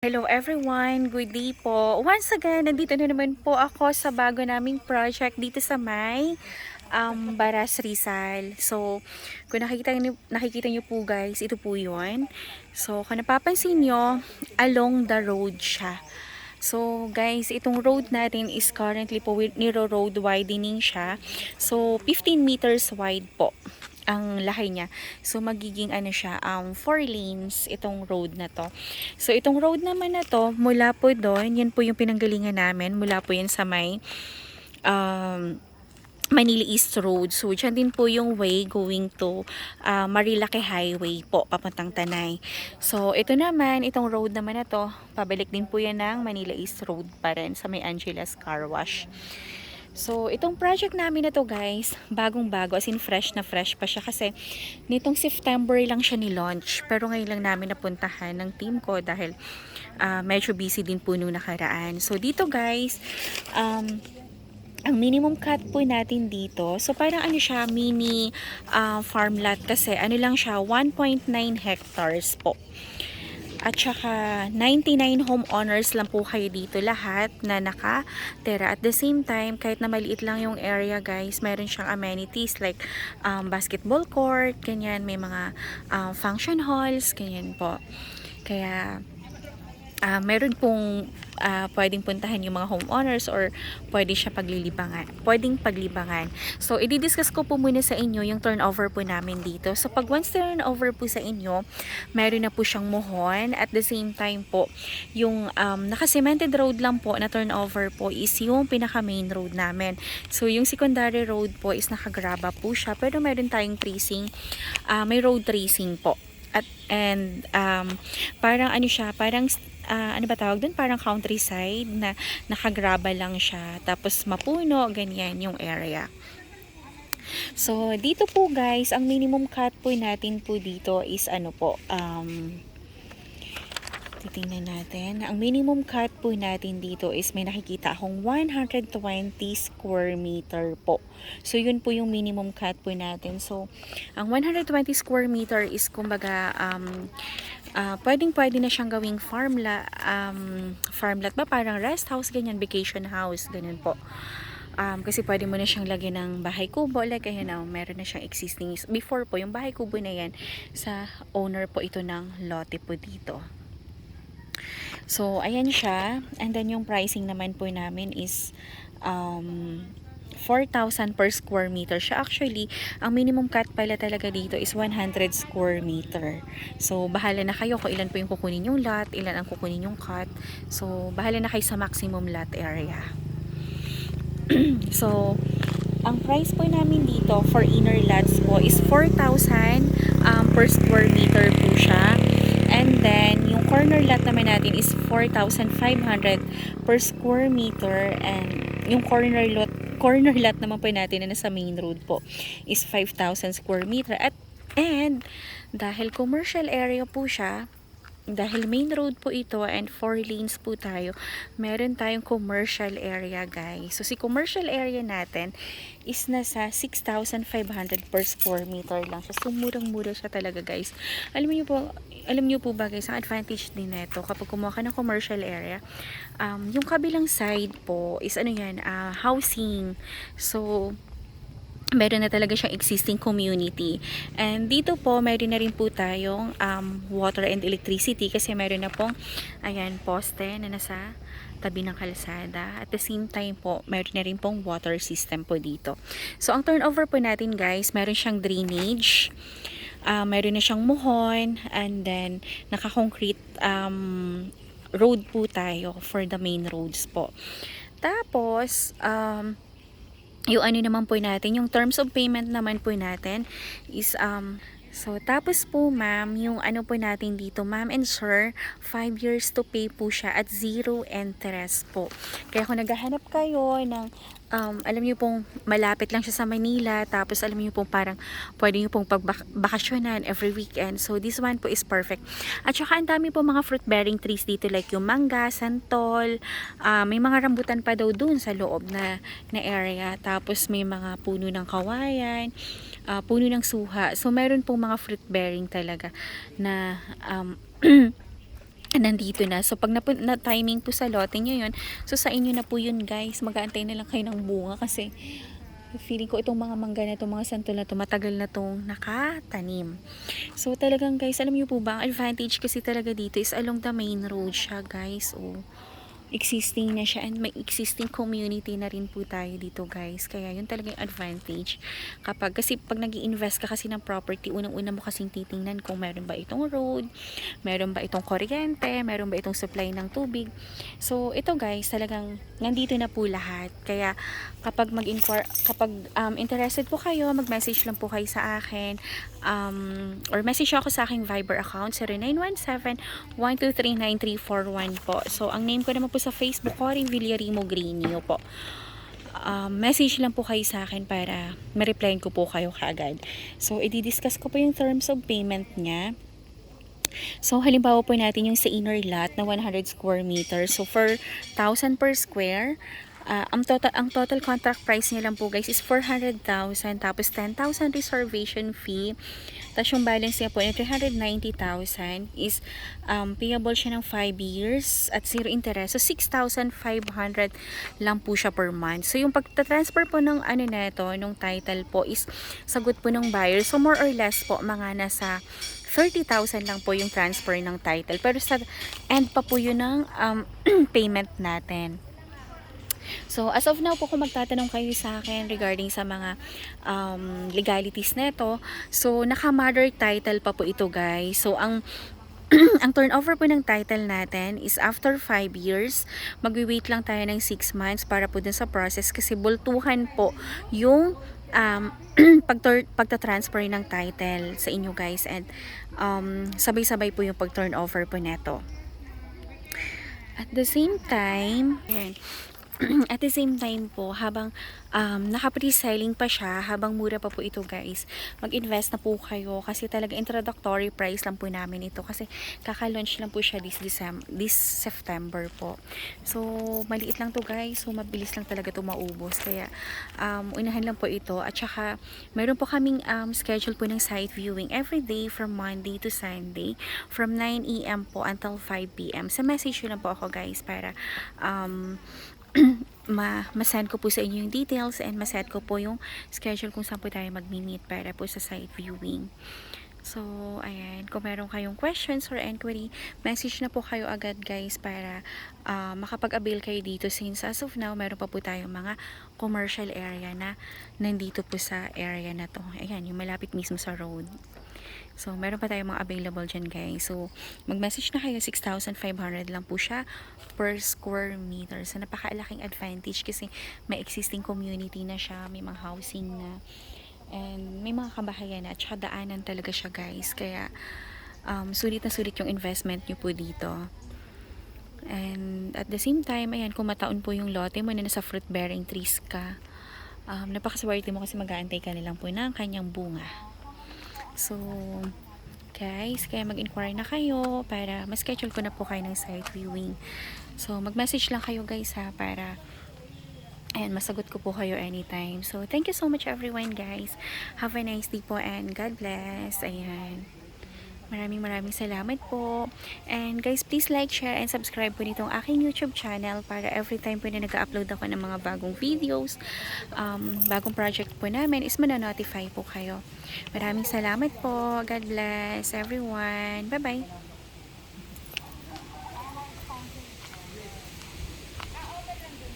Hello everyone, good day po. Once again, nandito na naman po ako sa bago naming project dito sa may Baras Rizal. So, kung nakikita niyo po guys, ito po yun. So, kung napapansin niyo, along the road siya. So, guys, itong road natin is currently po niro-road widening siya. So, 15 meters wide po ang laki niya. So magiging ano siya, 4 lanes itong road na to. So itong road naman na to, mula po doon, yan po yung pinanggalingan namin, mula po yan sa may um, Manila East Road. So dyan din po yung way going to Marilake Highway po, papuntang Tanay. So ito naman, itong road naman na to, pabalik din po yan ng Manila East Road pa rin sa may Angeles Car Wash. So, itong project namin na to guys, bagong-bago, as in fresh na fresh pa siya kasi nitong September lang siya ni-launch. Pero ngayon lang namin napuntahan ng team ko dahil medyo busy din po nung nakaraan. So, dito guys, ang minimum cut po natin dito, so parang ano siya, mini farm lot kasi ano lang siya, 1.9 hectares po. At saka 99 homeowners lang po kayo dito lahat na nakatira. At the same time, kahit na maliit lang yung area guys, meron siyang amenities like basketball court, ganyan, may mga function halls, ganyan po. Kaya meron pong pwedeng puntahan yung mga homeowners or pwede siya pwedeng paglibangan. So, i-discuss ko po muna sa inyo yung turnover po namin dito. So, pag once turnover po sa inyo, meron na po siyang muhon. At the same time po, yung naka-cemented road lang po na turnover po is yung pinaka-main road namin. So, yung secondary road po is nakagraba po siya. Pero meron tayong tracing, may road tracing po. And parang ano siya, parang ano ba tawag dun? Parang countryside na nakagraba lang siya. Tapos mapuno, ganyan yung area. So, dito po guys, ang minimum cut po natin po dito is ano po, titingnan natin. Ang minimum cut po natin dito is may nakikita akong 120 square meter po. So, yun po yung minimum cut po natin. So, ang 120 square meter is kumbaga pwede na siyang gawing farmlat ba? Parang rest house, ganyan, vacation house, ganyan po. Kasi pwede mo na siyang lagyan ng bahay kubo, like ayan na, meron na siyang existing. Before po, yung bahay kubo na yan, sa owner po ito ng lote po dito. So, ayan siya. And then, yung pricing naman po namin is 4,000 per square meter siya. Actually, ang minimum cut pala talaga dito is 100 square meter. So, bahala na kayo kung ilan po yung kukunin yung lot, ilan ang kukunin yung cut. So, bahala na kayo sa maximum lot area. So, ang price po namin dito for inner lots po is 4,000 per square meter po siya. And then, yung corner lot naman natin is 4,500 per square meter. And yung corner lot naman po natin na nasa main road po is 5,000 square meter. And dahil commercial area po siya, dahil main road po ito and 4 lanes po tayo, meron tayong commercial area guys. So si commercial area natin is nasa 6,500 per square meter lang. So murang-mura siya talaga guys. Alam niyo po ba guys, ang advantage din nito kapag kumuha ka ng commercial area, yung kabilang side po is ano yan, housing. So meron na talaga siyang existing community. And dito po, meron na rin po tayong water and electricity kasi meron na pong, ayan, poste na nasa tabi ng kalsada. At the same time po, meron na rin pong water system po dito. So, ang turnover po natin guys, meron siyang drainage, meron na siyang muhon, and then, naka-concrete road po tayo for the main roads po. Tapos, yung ano naman po natin, yung terms of payment naman po natin is so tapos po ma'am, yung ano po natin dito, ma'am and sir, 5 years to pay po siya at 0 interest po. Kaya kung naghahanap kayo ng alam niyo pong malapit lang siya sa Manila, tapos alam niyo pong parang pwede niyo pong pagbakasyonan every weekend. So this one po is perfect. At saka ang dami po mga fruit bearing trees dito like yung mangga, santol, may mga rambutan pa daw dun sa loob na area. Tapos may mga puno ng kawayan, puno ng suha. So meron pong mga fruit bearing talaga na nandito na. So, pag na timing po sa lote nyo yun, so sa inyo na po yun guys. Mag-aantay na lang kayo ng bunga kasi feeling ko itong mga mangga na itong mga santol na ito, matagal na itong nakatanim. So, talagang guys, alam niyo po ba, ang advantage kasi talaga dito is along the main road siya guys. Oh, existing na siya and may existing community na rin po tayo dito guys, kaya yun talaga yung advantage kasi pag nag-i-invest ka kasi ng property, unang-una mo kasing titingnan kung meron ba itong road, meron ba itong kuryente, meron ba itong supply ng tubig. So ito guys, talagang nandito na po lahat, kaya kapag interested po kayo, mag-message lang po kayo sa akin, or message ako sa aking Viber account 0917-123-9341 po. So ang name ko naman po sa Facebook, Cory Villarimo Greenio po. Message lang po kayo sa akin para ma-replyan ko po kayo kaagad. So i-discuss ko po yung terms of payment niya. So halimbawa po natin yung sa inner lot na 100 square meters. So for 1,000 per square, ang total contract price niya lang po guys is 400,000, tapos 10,000 reservation fee. Tapos yung balance niya po na 390,000 is payable siya ng 5 years at 0 interest. So 6,500 lang po siya per month. So yung pagta-transfer po ng nung title po is sagot po ng buyer. So more or less po mga nasa 30,000 lang po yung transfer ng title. Pero sa end pa po yun ng payment natin. So, as of now po, kung magtatanong kayo sa akin regarding sa mga legalities nito, so, naka-mother title pa po ito guys. So, ang ang turnover po ng title natin is after 5 years. Magwi-wait lang tayo ng 6 months para po dun sa process kasi bultuhan po yung pagta-transfer ng title sa inyo guys, and sabay-sabay po yung pag-turnover po neto. At the same time, ayan, at the same time po, habang naka-pre-selling pa siya, habang mura pa po ito guys, mag-invest na po kayo kasi talaga introductory price lang po namin ito kasi kaka-launch lang po siya this September po. So, maliit lang to guys, so mabilis lang talaga to maubos, kaya unahan lang po ito. At saka, meron po kaming schedule po ng site viewing every day from Monday to Sunday from 9 AM po until 5 PM. Sa message yun lang po ako guys para ma-send ko po sa inyo yung details and ma-set ko po yung schedule kung saan po tayo mag-meet para po sa site viewing. So, ayan, kung meron kayong questions or inquiry, message na po kayo agad guys para makapag-avail kayo dito, since as of now, meron pa po tayong mga commercial area na nandito po sa area na to. Ayan, yung malapit mismo sa road. So, meron pa tayong mga available dyan guys. So, mag-message na kayo, 6,500 lang po siya per square meter. So, napakalaking advantage kasi may existing community na siya, may mga housing na, and may mga kabahayan na, at saka daanan talaga siya guys. Kaya, sulit na sulit yung investment nyo po dito. And at the same time, ayan, kung mataon po yung lote mo na nasa fruit bearing trees ka, napakaswerte mo kasi mag-aantay ka nilang po ng kanyang bunga. So, guys, kaya mag-inquire na kayo para ma-schedule ko na po kayo ng site viewing. So, mag-message lang kayo guys ha, para ayan, masagot ko po kayo anytime. So, thank you so much everyone guys. Have a nice day po and God bless. Ayan. Maraming salamat po. And guys, please like, share, and subscribe po nitong aking YouTube channel para every time po na nag-upload ako ng mga bagong videos, bagong project po namin is mananotify po kayo. Maraming salamat po. God bless everyone. Bye-bye.